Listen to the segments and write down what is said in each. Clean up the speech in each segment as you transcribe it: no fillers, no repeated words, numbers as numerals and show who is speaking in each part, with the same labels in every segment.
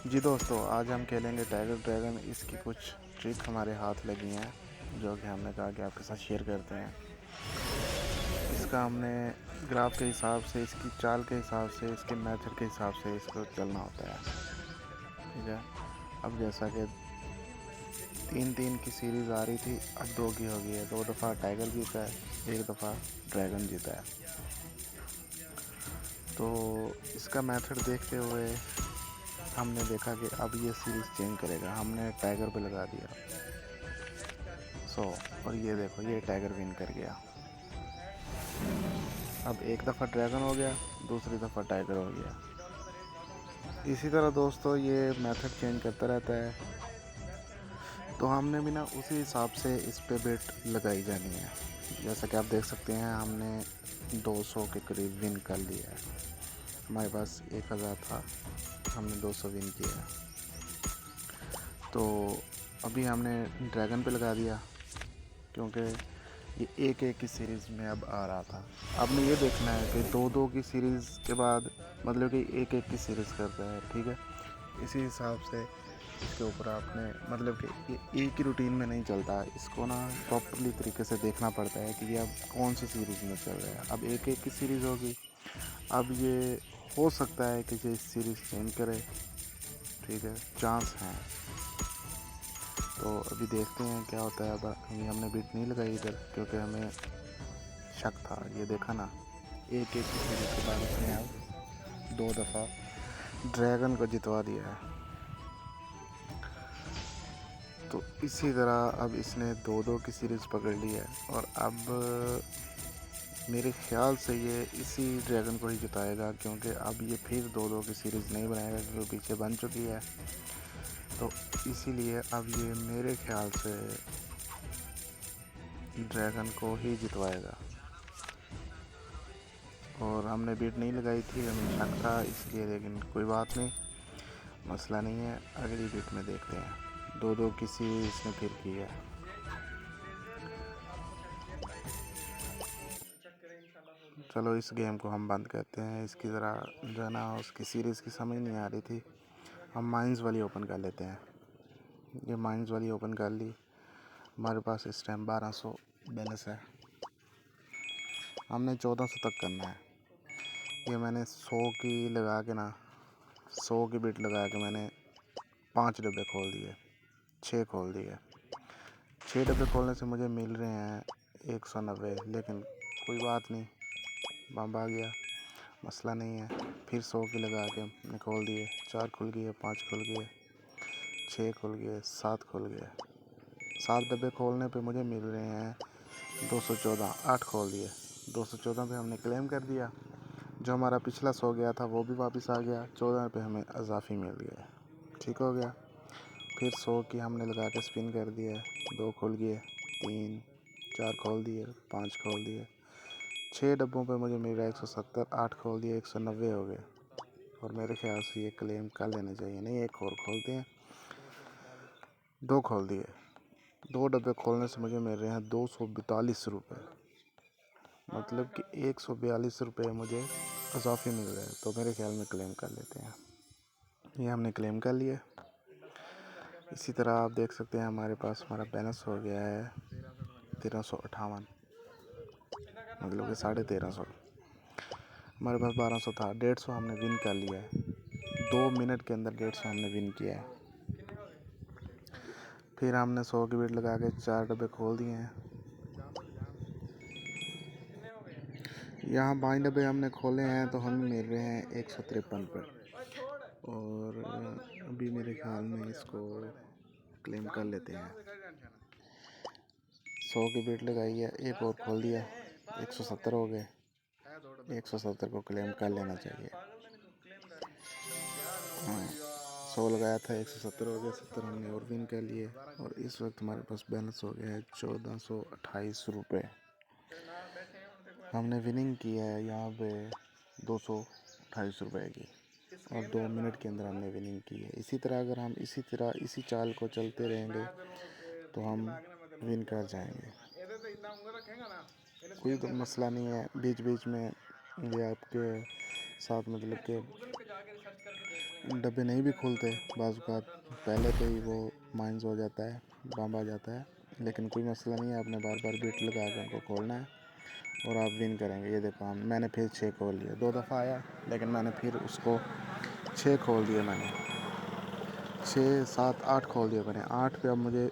Speaker 1: जी दोस्तों, आज हम खेलेंगे टाइगर ड्रैगन। इसकी कुछ ट्रिक हमारे हाथ लगी हैं जो कि हमने कहा कि आपके साथ शेयर करते हैं। इसका हमने ग्राफ के हिसाब से, इसकी चाल के हिसाब से, इसके मेथड के हिसाब से इसको चलना होता है। ठीक है। अब जैसा कि 3-3 की सीरीज़ आ रही थी, अब 2 की हो गई है। 2 दफ़ा टाइगर जीता है, 1 दफ़ा ड्रैगन जीता है। तो इसका मेथड देखते हुए हमने देखा कि अब ये सीरीज़ चेंज करेगा। हमने टाइगर पे लगा दिया 100 और ये देखो, ये टाइगर विन कर गया। अब एक दफ़ा ड्रैगन हो गया, दूसरी दफ़ा टाइगर हो गया। इसी तरह दोस्तों ये मेथड चेंज करता रहता है। तो हमने भी ना उसी हिसाब से इस पे बेट लगाई जानी है। जैसा कि आप देख सकते हैं, हमने 200 के करीब विन कर लिया है। हमारे पास 1000 था, हमने 200 विन किया है। तो अभी हमने ड्रैगन पे लगा दिया क्योंकि ये एक एक की सीरीज़ में अब आ रहा था। आपने ये देखना है कि 2-2 की सीरीज़ के बाद मतलब कि एक एक की सीरीज़ करता है। ठीक है। इसी हिसाब से इसके ऊपर आपने मतलब कि ये एक ही रूटीन में नहीं चलता। इसको ना प्रॉपरली तरीके से देखना पड़ता है कि ये अब कौन सी सीरीज़ में चल रहा है। अब एक एक की सीरीज़ होगी। अब ये हो सकता है कि ये सीरीज़ चेंज करे। ठीक है, चांस हैं। तो अभी देखते हैं क्या होता है। अब अभी हमने बिट नहीं लगाई इधर क्योंकि हमें शक था। ये देखा ना, एक एक की सीरीज़ के बाद उसने अब 2 दफ़ा ड्रैगन को जितवा दिया है। तो इसी तरह अब इसने 2-2 की सीरीज़ पकड़ ली है और अब मेरे ख़्याल से ये इसी ड्रैगन को ही जिताएगा क्योंकि अब ये फिर 2-2 की सीरीज़ नहीं बनाएगा क्योंकि पीछे बन चुकी है। तो इसीलिए अब ये मेरे ख़्याल से ड्रैगन को ही जितवाएगा। और हमने बीट नहीं लगाई थी, हमें शक था इसलिए, लेकिन कोई बात नहीं, मसला नहीं है। अगली बीट में देखते हैं। 2-2 की सीरीज़ इसने फिर की है। चलो इस गेम को हम बंद करते हैं। इसकी ज़रा जो है ना, उसकी सीरीज़ की समझ नहीं आ रही थी। हम माइंस वाली ओपन कर लेते हैं। ये माइंस वाली ओपन कर ली। हमारे पास इस टाइम 1200 बैलेंस है। हमने 1400 तक करना है। ये मैंने 100 की लगा के ना, 100 की बिट लगा के मैंने 5 डब्बे खोल दिए, 6 खोल दिए। 6 डब्बे खोलने से मुझे मिल रहे हैं 190, लेकिन कोई बात नहीं, बम आ गया, मसला नहीं है। फिर 100 की लगा के मैंने खोल दिए। 4 खुल गए, 5 खुल गए, 6 खुल गए, 7 खुल गए। 7 डब्बे खोलने पे मुझे मिल रहे हैं 214। 8 खोल दिए, 214 पे हमने क्लेम कर दिया। जो हमारा पिछला 100 गया था वो भी वापस आ गया। 14 पे हमें इजाफी मिल गया। ठीक हो गया। फिर 100 की हमने लगा के स्पिन कर दिया। 2 खुल गए, 3, 4 खोल दिए, 5 खोल दिए। 6 डब्बों पे मुझे मिल रहा है 170। 8 खोल दिए, 190 हो गए। और मेरे ख्याल से ये क्लेम कर लेना चाहिए। नहीं, एक और खोलते हैं। 2 खोल दिए। 2 डब्बे खोलने से मुझे मिल रहे हैं 242 रुपये। मतलब कि 142 रुपये मुझे इजाफी मिल रहे हैं। तो मेरे ख्याल में क्लेम कर लेते हैं। ये हमने क्लेम कर लिया। इसी तरह आप देख सकते हैं हमारे पास हमारा बैलेंस हो गया है 1358, मतलब कि 1350। हमारे पास 1200 था, 150 हमने विन कर लिया है। 2 मिनट के अंदर 150 हमने विन किया है। फिर हमने 100 की बिट लगा के 4 डब्बे खोल दिए हैं। यहाँ 5 डब्बे हमने खोले हैं तो हमें मिल रहे हैं 153 पर। और अभी मेरे ख्याल में इसको क्लेम कर लेते हैं। 100 की बिट लगाई है, एक और खोल दिया, 170 हो गए। 170 को क्लेम कर लेना चाहिए। हाँ, 100 लगाया था, 170 हो गया, 70 हमने और विन कर लिए। और इस वक्त हमारे पास बैलेंस हो गया है 1428 रुपये। हमने विनिंग की है यहाँ पे 228 रुपये की, और 2 मिनट के अंदर हमने विनिंग की है। इसी तरह अगर हम इसी चाल को चलते रहेंगे तो हम विन कर जाएंगे। कोई तो मसला नहीं है। बीच बीच में ये आपके साथ मतलब कि डब्बे नहीं भी खुलते, बाज़ औक़ात पहले पे ही वो माइनस हो जाता है, बम आ जाता है, लेकिन कोई मसला नहीं है। आपने बार बार बिट लगा के उनको खोलना है और आप विन करेंगे। ये देखो मैंने फिर 6 खोल लिए। 2 दफ़ा आया लेकिन मैंने फिर उसको 6 खोल दिए। मैंने 6 7 8 खोल दिए मैंने। 8 पे अब मुझे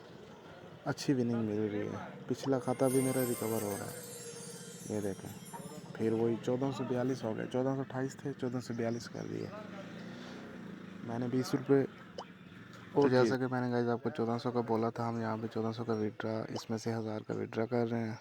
Speaker 1: अच्छी विनिंग मिल रही है। पिछला खाता भी मेरा रिकवर हो रहा है। ये देखें, फिर वही 1442 हो गए। 1428 थे, 1442 कर दिए मैंने। 20 रुपये। तो जैसा कि मैंने गाइस आपको 1400 का बोला था, हम यहाँ पे 1400 का विड्रा, इसमें से 1000 का विड्रा कर रहे हैं।